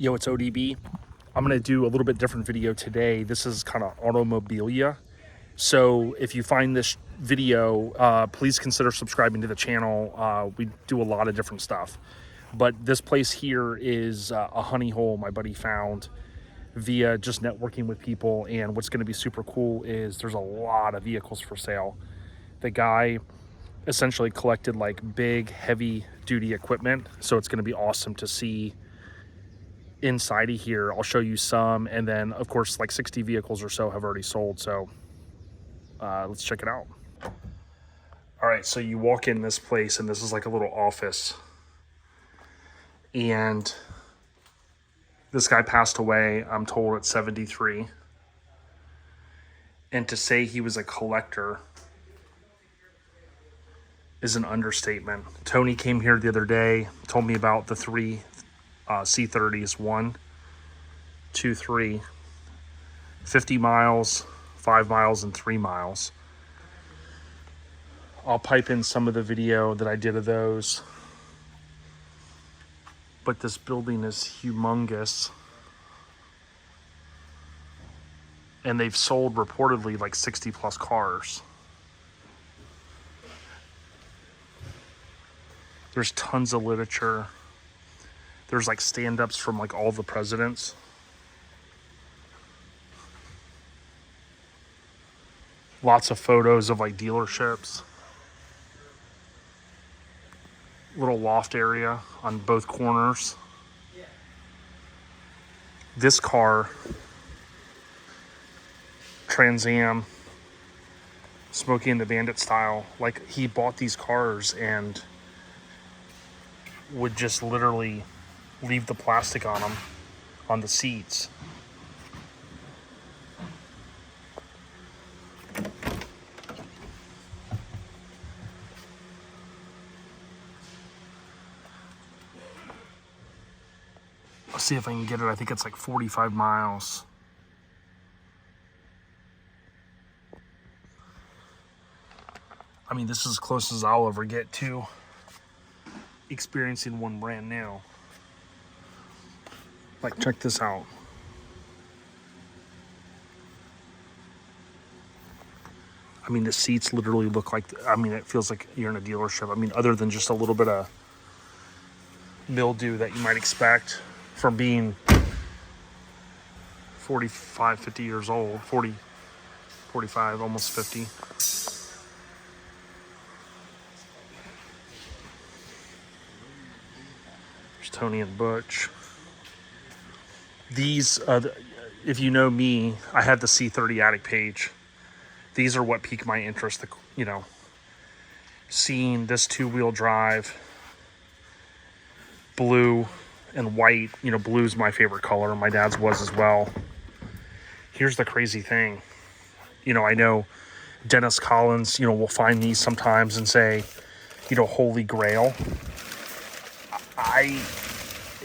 Yo, it's ODB. I'm going to do a little bit different video today. This is kind of automobilia. So if you find this video, please consider subscribing to the channel. We do a lot of different stuff. But this place here is a honey hole my buddy found via just networking with people. And what's going to be super cool is there's a lot of vehicles for sale. The guy essentially collected like big, heavy duty equipment. So it's going to be awesome to see inside of here. I'll show you some, and then of course like 60 vehicles or so have already sold, so let's check it out. All right, so you walk in this place and this is like a little office, and this guy passed away, I'm told, at 73, and to say he was a collector is an understatement. Tony came here the other day, told me about the three C30s, 1, 2, 3, 50 miles, 5 miles, and 3 miles. I'll pipe in some of the video that I did of those. But this building is humongous. And they've sold reportedly like 60 plus cars. There's tons of literature. There's like stand-ups from like all the presidents. Lots of photos of like dealerships. Little loft area on both corners. This car, Trans Am, Smokey and the Bandit style, like he bought these cars and would just literally leave the plastic on them, on the seats. Let's see if I can get it. I think it's like 45 miles. I mean, this is as close as I'll ever get to experiencing one brand new. Like, check this out. I mean, the seats literally look like, I mean, it feels like you're in a dealership. I mean, other than just a little bit of mildew that you might expect from being 45, 50 years old, 40, 45, almost 50. There's Tony and Butch. These, if you know me, I have the C30 Attic page. These are what piqued my interest, you know, seeing this two-wheel drive, blue and white. You know, blue's my favorite color. My dad's was as well. Here's the crazy thing. You know, I know Dennis Collins, you know, will find these sometimes and say, you know, Holy Grail.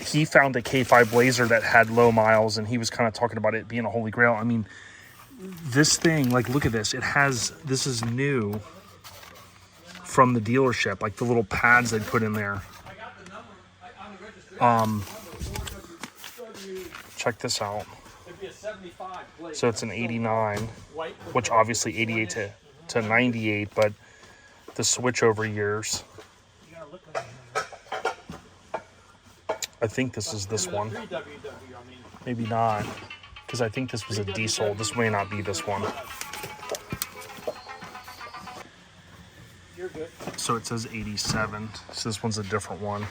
He found a K5 Blazer that had low miles, and he was kind of talking about it being a Holy Grail. I mean, this thing, like, look at this. It has, this is new from the dealership, like the little pads they put in there. Check this out. So it's an 89, which obviously 88 to 98, but the switchover years. I think this is this one. Maybe not, because I think this was a diesel. This may not be this one. So it says 87. So this one's a different one.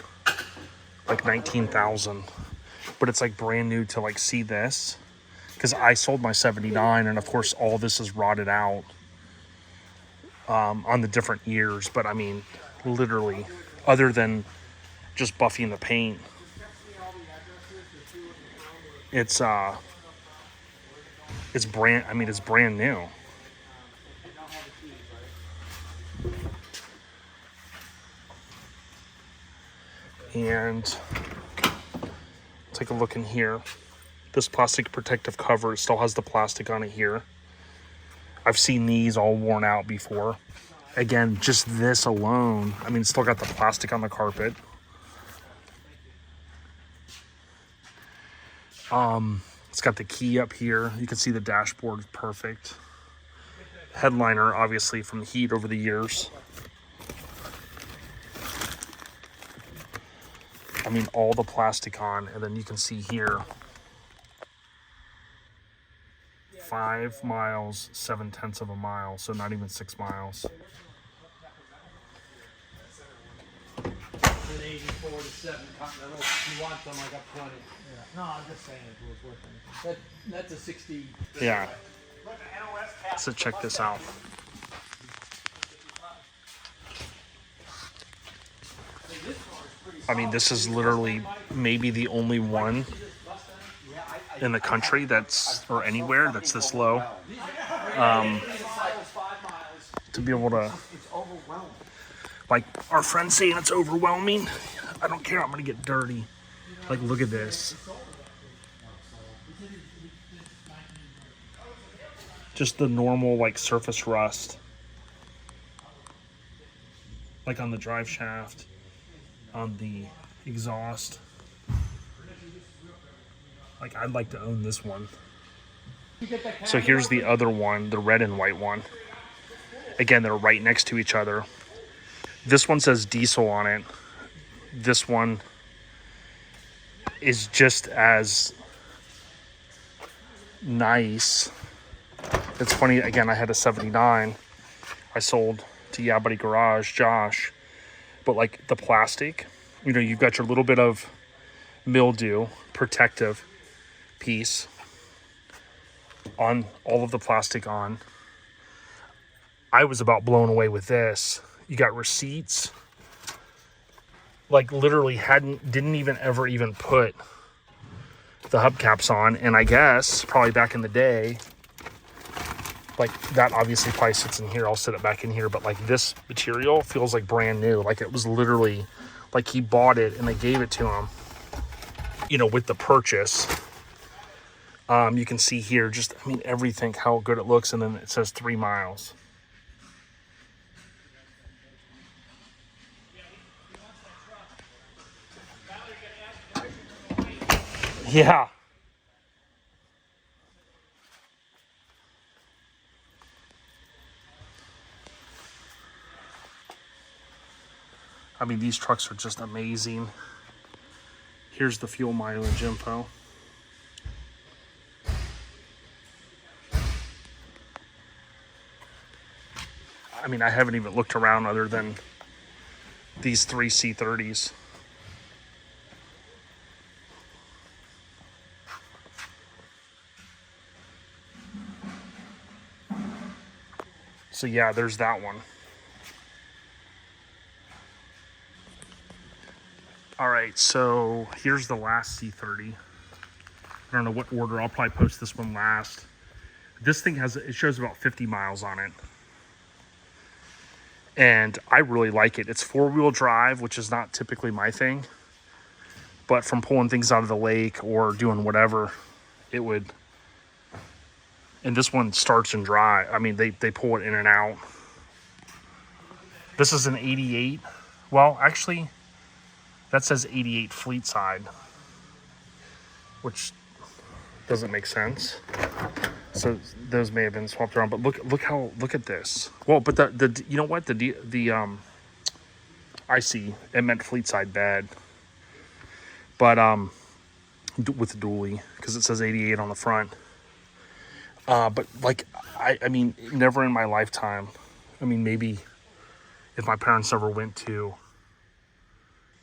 Like 19,000. But it's like brand new to like see this. Because I sold my 79, and of course all this is rotted out on the different years. But I mean, literally, other than just buffing the paint, it's brand, I mean, it's brand new. And take a look in here. This plastic protective cover still has the plastic on it here. I've seen these all worn out before. Again, just this alone, I mean, it's still got the plastic on the carpet. It's got the key up here. You can see the dashboard is perfect. Headliner, obviously, from the heat over the years. I mean, all the plastic on, and then you can see here, 5 miles, 7/10 of a mile, so not even 6 miles. 84 to 7 Continental. If you want them, I got plenty. Yeah. No, I'm just saying it was worth anything. That's a 60. Yeah. So check this out. I mean, this is literally maybe the only one in the country that's, or anywhere, that's this low. To be able to, like our friends saying it's overwhelming. I don't care, I'm gonna get dirty. Like, look at this. Just the normal, like, surface rust. Like on the drive shaft, on the exhaust. Like, I'd like to own this one. So here's the other one, the red and white one. Again, they're right next to each other. This one says diesel on it. This one is just as nice. It's funny, again, I had a 79. I sold to Yeah Buddy Garage, Josh. But like the plastic, you know, you've got your little bit of mildew protective piece on all of the plastic on. I was about blown away with this. You got receipts. Like literally didn't even ever even put the hubcaps on. And I guess probably back in the day, like that obviously probably sits in here. I'll sit it back in here. But like this material feels like brand new. Like it was literally like he bought it and they gave it to him, you know, with the purchase. You can see here just, I mean, everything, how good it looks. And then it says 3 miles. Yeah. I mean, these trucks are just amazing. Here's the fuel mileage info. I mean, I haven't even looked around other than these 3 C30s. So yeah, there's that one. All right, so here's the last C30. I don't know what order. I'll probably post this one last. This thing it shows about 50 miles on it. And I really like it. It's 4-wheel drive, which is not typically my thing. But from pulling things out of the lake or doing whatever, it would. And this one starts and dry. I mean, they pull it in and out. This is an 88. Well, actually, that says 88 fleet side, which doesn't make sense. So those may have been swapped around, but look at this. Well, but the you know what, I see it meant fleet side bed, but with the dually, because it says 88 on the front. But like I mean, never in my lifetime. I mean, maybe if my parents ever went to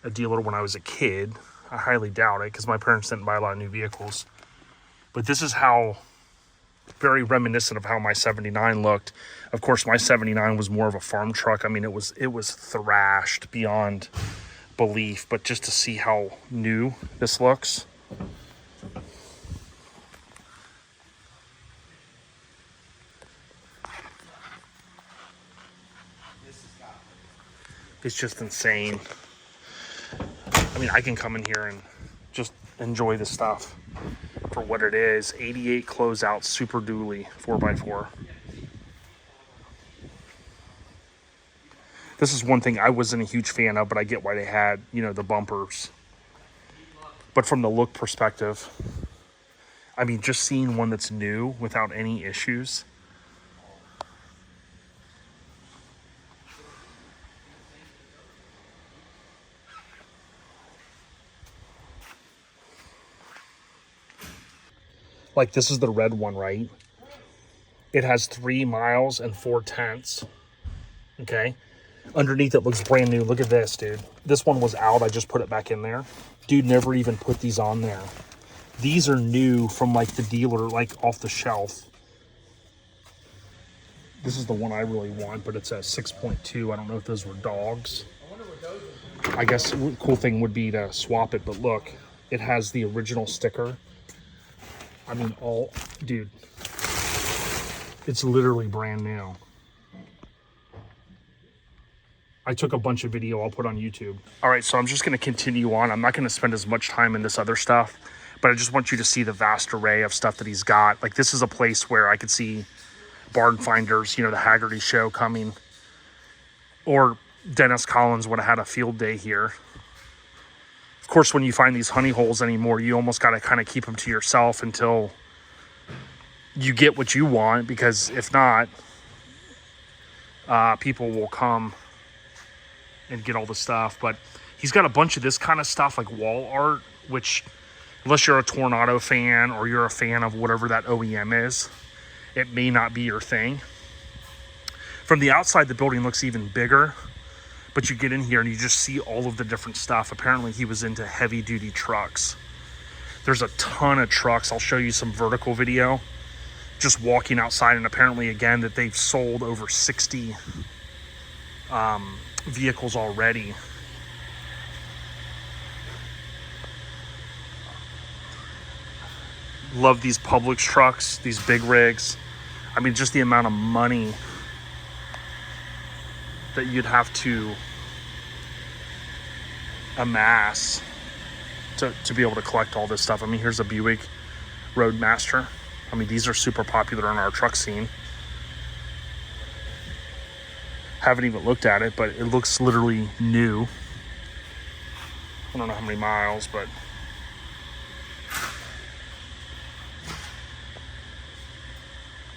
a dealer when I was a kid, I highly doubt it, because my parents didn't buy a lot of new vehicles. But this is how, very reminiscent of how my 79 looked. Of course, my 79 was more of a farm truck. I mean, it was thrashed beyond belief. But just to see how new this looks. It's just insane. I mean, I can come in here and just enjoy the stuff for what it is. 88 closeout Super Dually 4x4. This is one thing I wasn't a huge fan of, but I get why they had, you know, the bumpers. But from the look perspective, I mean, just seeing one that's new without any issues. Like, this is the red one, right? It has 3 miles and 4/10. Okay. Underneath it looks brand new. Look at this, dude. This one was out. I just put it back in there. Dude never even put these on there. These are new from like the dealer, like off the shelf. This is the one I really want, but it's a 6.2. I don't know if those were dogs. I guess the cool thing would be to swap it, but look, it has the original sticker. I mean, dude, it's literally brand new. I took a bunch of video I'll put on YouTube. All right, so I'm just gonna continue on. I'm not gonna spend as much time in this other stuff, but I just want you to see the vast array of stuff that he's got. Like, this is a place where I could see Barn Finders, you know, the Haggerty show coming, or Dennis Collins would have had a field day here. Of course, when you find these honey holes anymore, you almost got to kind of keep them to yourself until you get what you want, because if not, people will come and get all the stuff. But he's got a bunch of this kind of stuff, like wall art, which, unless you're a Tornado fan or you're a fan of whatever that OEM is, it may not be your thing. From the outside, the building looks even bigger, but you get in here and you just see all of the different stuff. Apparently he was into heavy duty trucks. There's a ton of trucks. I'll show you some vertical video just walking outside, and apparently again that they've sold over 60 vehicles already. Love these Publix trucks, these big rigs. I mean, just the amount of money that you'd have to amass to be able to collect all this stuff. I mean, here's a Buick Roadmaster. I mean, these are super popular in our truck scene. Haven't even looked at it, but it looks literally new. I don't know how many miles, but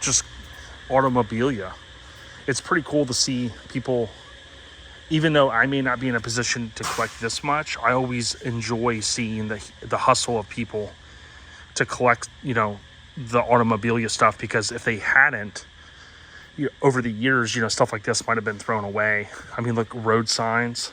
just automobilia. It's pretty cool to see people, even though I may not be in a position to collect this much, I always enjoy seeing the hustle of people to collect, you know, the automobilia stuff, because if they hadn't, over the years, you know, stuff like this might have been thrown away. I mean, look, road signs.